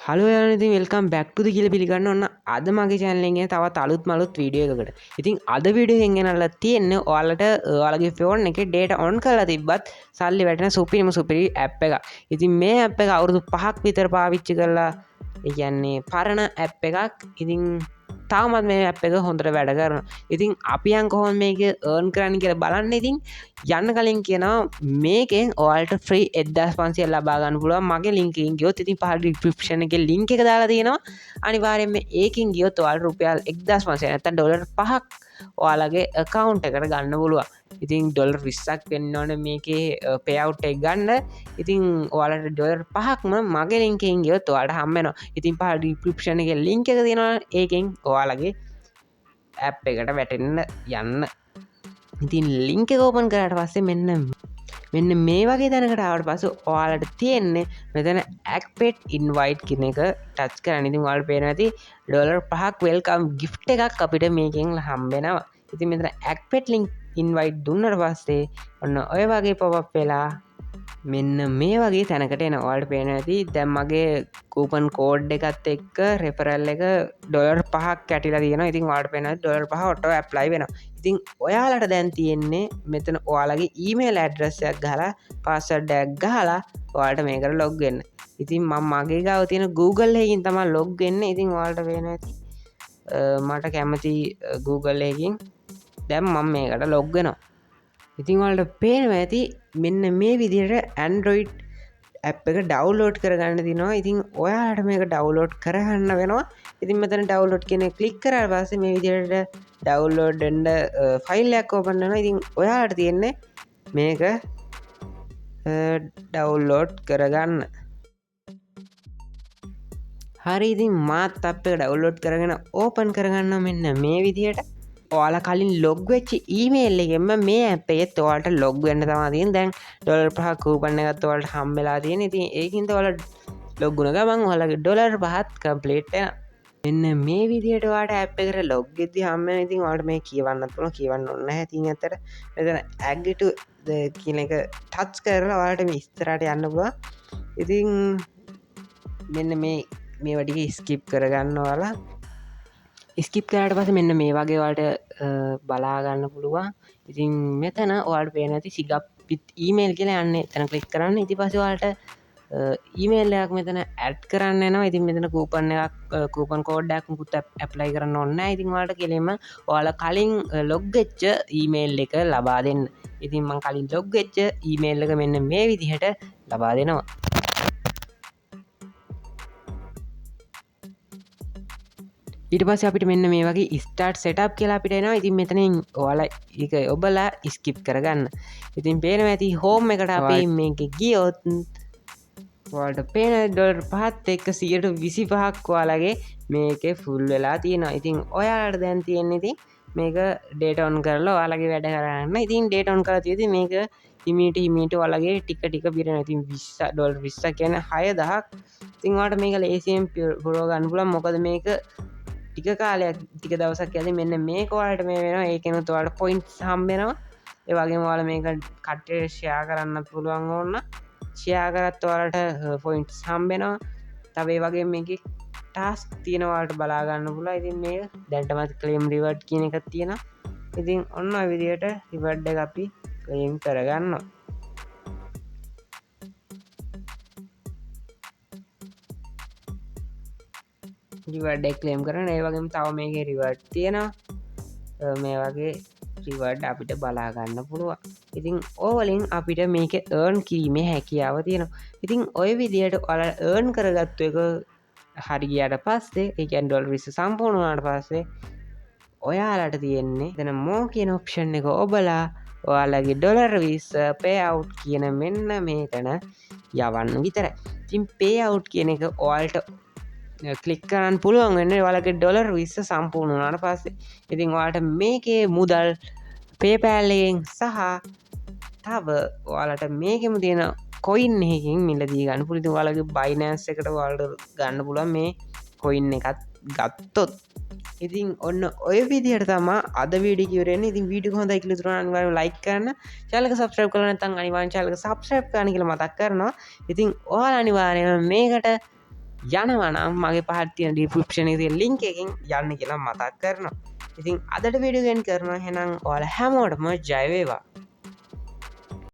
Hello යාළුවනේ, ඉතින් welcome back ටු ද කියලා පිළිගන්න. ඔන්න අද මගේ channel එකේ තවත් අලුත් වීඩියෝ එකකට. ඉතින් අද වීඩියෝ එකෙන් ගෙනල්ලා තියෙන්නේ ඔයාලට ඔයාලගේ ෆෝන් එකේ data on කරලා තිබ්බත් සල්ලි වැටෙන සුපිරි app එකක්. ඉතින් මේ app එක අවුරුදු 5ක් විතර පාවිච්චි කරලා ඒ කියන්නේ පරණ app එකක්. ඉතින් තාමත් මේ app එක හොඳට වැඩ කරනවා. ඉතින් අපි යන් කොහොමද මේක earn කරන්න කියලා බලන්න. ඉතින් යන්න කලින් කියනවා මේකෙන් ඔයාලට free 1500 ලබා ගන්න පුළුවන්. මගේ link එකෙන් ගියොත් ඉතින් පහළ description එකේ link එක දාලා තියෙනවා. අනිවාර්යෙන්ම ඒකෙන් ගියොත් ඔයාලට රුපියල් 1500 නැත්නම් ඩොලර් 5ක් ඔයාලගේ account එකට ගන්න පුළුවන්. ඉතින් ඩොලර් 20ක් වෙන්න ඕනේ මේකේ payout එක ගන්න. ඉතින් ඔයාලට ඩොලර් 5ක්ම මගේ link එකෙන් ගියොත් ඔයාලට හම්බ වෙනවා. ඉතින් පහළ description එකේ link එක තියෙනවා. ඒකෙන් ඔයාලගේ app එකට වැටෙන්න යන්න. ඉතින් ලින්ක් එක ඕපන් කරාට පස්සේ මෙන්න මේ වගේ තැනකට ආවට පස්සේ ඔයාලට තියෙන්නේ මෙතන ඇක්පෙට් ඉන්වයිට් කියන එක ටච් කරන්න. ඉතින් ඔයාලට පේනවා ඇති ඩොලර් 5ක් වෙල්කම් ගිෆ්ට් එකක් අපිට මේකෙන් හම්බ වෙනවා. ඉතින් මෙතන ඇක්පෙට් ලින්ක් ඉන්වයිට් දුන්නට පස්සේ ඔන්න ඔය වගේ පොප් අප් වෙලා මෙන්න මේ වගේ තැනකට එන. ඔයාලට පේනවා ඇති දැන් මගේ කූපන් කෝඩ් එකත් එක්ක රෙෆරල් එක ඩොලර් 5ක් කැටිලා තියෙනවා. ඉතින් ඔයාලට පේනවා ඩොලර් 5 ඔටෝ ඇප්ලයි වෙනවා. ඉතින් ඔයාලට දැන් තියෙන්නේ මෙතන ඔයාලගේ ඊමේල් ඇඩ්‍රස් එකක් ගහලා පාස්වර්ඩ් එකක් ගහලා ඔයාලට මේකට ලොග් වෙන්න. ඉතින් මම මගේ ගාව තියෙන Google එකකින් තමයි ලොග් වෙන්නේ. ඉතින් ඔයාලට පේනවා ඇති මට කැමති Google එකකින් දැන් මම මේකට ලොග් වෙනවා. ඉතින් ඔයාලට පේනවා ඇති මෙන්න මේ විදිහට Android app එක download කරගන්න තියෙනවා. ඉතින් ඔයාලට මේක download කරගන්න වෙනවා. ඉතින් මෙතන download කියන එක click කරාට පස්සේ මේ විදිහට download වෙන්න file එකක් open වෙනවා. ඉතින් ඔයාලට තියෙන්නේ මේක download කරගන්න. හරි, ඉතින් මාත් app එක download කරගෙන open කරගන්නවා මෙන්න මේ විදිහට. ඔයාලා කලින් ලොග් වෙච්ච ඊමේල් එකෙන්ම මේ ඇප් එකෙත් ඔයාලට ලොග් වෙන්න තමයි තියෙන්නේ. දැන් ඩොලර් 5ක් කූපන් එකත් ඔයාලට හම්බෙලා තියෙනවා. ඉතින් ඒකින්ද ඔයාලා ලොග් වුණ ගමන් ඔයාලගේ ඩොලර් 5ත් කම්ප්ලීට් වෙනවා. මෙන්න මේ විදිහට ඔයාලට ඇප් එකට ලොග් වෙද්දි හම්බ වෙන. ඉතින් ඔයාලට මේ කියවන්නත් පුළුවන්, කියවන්න ඕනේ නැහැ. ඉතින් ඇත්තට මෙතන agree to the කියන එක ටච් කරලා ඔයාලට මේ ඉස්සරහට යන්න පුළුවන්. ඉතින් මෙන්න මේවා ටික ස්කිප් කරගන්න ඔයාලා. ස්කිප් කරාට පස්සේ මෙන්න මේ වගේ ඔයාලට බලා ගන්න පුළුවන්. ඉතින් මෙතන ඔයාලට පේන ඇති sigap with email කියලා යන්නේ. එතන ක්ලික් කරන්න. ඊට පස්සේ ඔයාලට ඊමේල් එකක් මෙතන ඇඩ් කරන්න යනවා. ඉතින් මෙතන කූපන් කෝඩ් එකක් මුකුත් ඇප්ලයි කරන්න ඕනේ නැහැ. ඉතින් ඔයාලට කෙලින්ම ඔයාලා කලින් ලොග් වෙච්ච ඊමේල් එක ලබා දෙන්න. ඉතින් මම කලින් ලොග් වෙච්ච ඊමේල් එක මෙන්න මේ විදිහට ලබා දෙනවා. ඊට පස්සේ අපිට මෙන්න මේ වගේ ස්ටාර්ට් සෙටප් කියලා අපිට එනවා. ඉතින් මෙතනින් ඔයාලා ඒක ඔබලා ස්කිප් කරගන්න. ඉතින් පේනවා ඇති හෝම් එකට අපි මේකේ ගියොත් ඔයාලට පේන ඩොලර් 5ත් එක්ක 125ක් ඔයාලගේ මේකේ ෆුල් වෙලා තියෙනවා. ඉතින් ඔයාලට දැන් තියෙන්නේ ඉතින් මේක data on කරලා ඔයාලගේ වැඩ කරගන්න. ඉතින් data on කරලා තියෙදි මේක හිමීට ඔයාලගේ ටික පිරෙනවා. ඉතින් 20 ඩොලර් 20 කියන්නේ 6000ක්. ඉතින් ඔයාලට මේක ලේසියෙන් පුරව ගන්න පුළුවන්. මොකද මේක ටික කාලයක් ටික දවසක් යද්දී මෙන්න මේක ඔයාලට මේ වෙනවා. ඒකෙනුත් ඔයාලට පොයින්ට්ස් හම්බ වෙනවා. ඒ වගේම ඔයාලා මේක කට්ටියට ෂෙයා කරන්නත් පුළුවන් ඕන. ෂෙයා කරත් ඔයාලට පොයින්ට්ස් හම්බ වෙනවා. තව ඒ වගේම මේකේ ටාස්ක් තියෙනවා ඔයාලට බලා ගන්න පුළුවන්. ඉතින් මේක දැන්ටමත් ක්ලේම් රිවර්ඩ් කියන එකක් තියෙනවා. ඉතින් ඔන්න ඔය විදිහට රිවර්ඩ් එක අපි ක්ලේම් කරගන්නවා. රිවර්ඩ් එක ක්ලේම් කරන. ඒ වගේම තව මේකේ රිවර්ඩ් තියෙනවා. මේ වගේ රිවර්ඩ් අපිට බලා ගන්න පුළුවන්. ඉතින් ඕවලින් අපිට මේක earn කිරීමේ හැකියාව තියෙනවා. ඉතින් ඔය විදිහට ඔයාලා earn කරගත්තු එක හරි ගියාට පස්සේ ඒ කියන්නේ ඩොලර් 20 සම්පූර්ණ වුණාට පස්සේ ඔයාලට තියෙන්නේ එතන more කියන ඔප්ෂන් එක ඔබලා ඔයාලගේ ඩොලර් 20 pay out කියන මෙන්න මේකන යවන්න විතරයි. ඉතින් pay out කියන එක ඔයාලට ක්ලික් කරන්න පුළුවන් වෙන්නේ ඔයාලගේ ඩොලර් 20 සම්පූර්ණ වුණාට පස්සේ. ඉතින් ඔයාලට මේකේ මුදල් PayPal එකෙන් සහ තව ඔයාලට මේකෙම තියෙන කොයින් එකකින් මිලදී ගන්න පුළුවන්. ඉතින් ඔයාලගේ Binance එකට ඔයාලට ගන්න පුළුවන් මේ කොයින් එකත් ගත්තොත්. ඉතින් ඔන්න ඔය විදිහට තමයි අද වීඩියෝ එක ඉවරෙන්නේ. ඉතින් වීඩියෝ එක හොඳයි කියලා හිතුණා නම් අනිවාර්යෙන් ලයික් කරන්න. channel එක subscribe කරලා නැත්නම් අනිවාර්යෙන් channel එක subscribe කරන්න කියලා මතක් කරනවා. ඉතින් ඔයාලා අනිවාර්යෙන් මේකට යනවනම් මගේ පහත් තියෙන ඩිස්ක්‍රිප්ෂන් එකේ ලින්ක් එකෙන් යන්න කියලා මතක් කරනවා. ඉතින් අදට වීඩියෝ ගෙන් කරනවා. එහෙනම් ඔයාලා හැමෝටම ජය වේවා.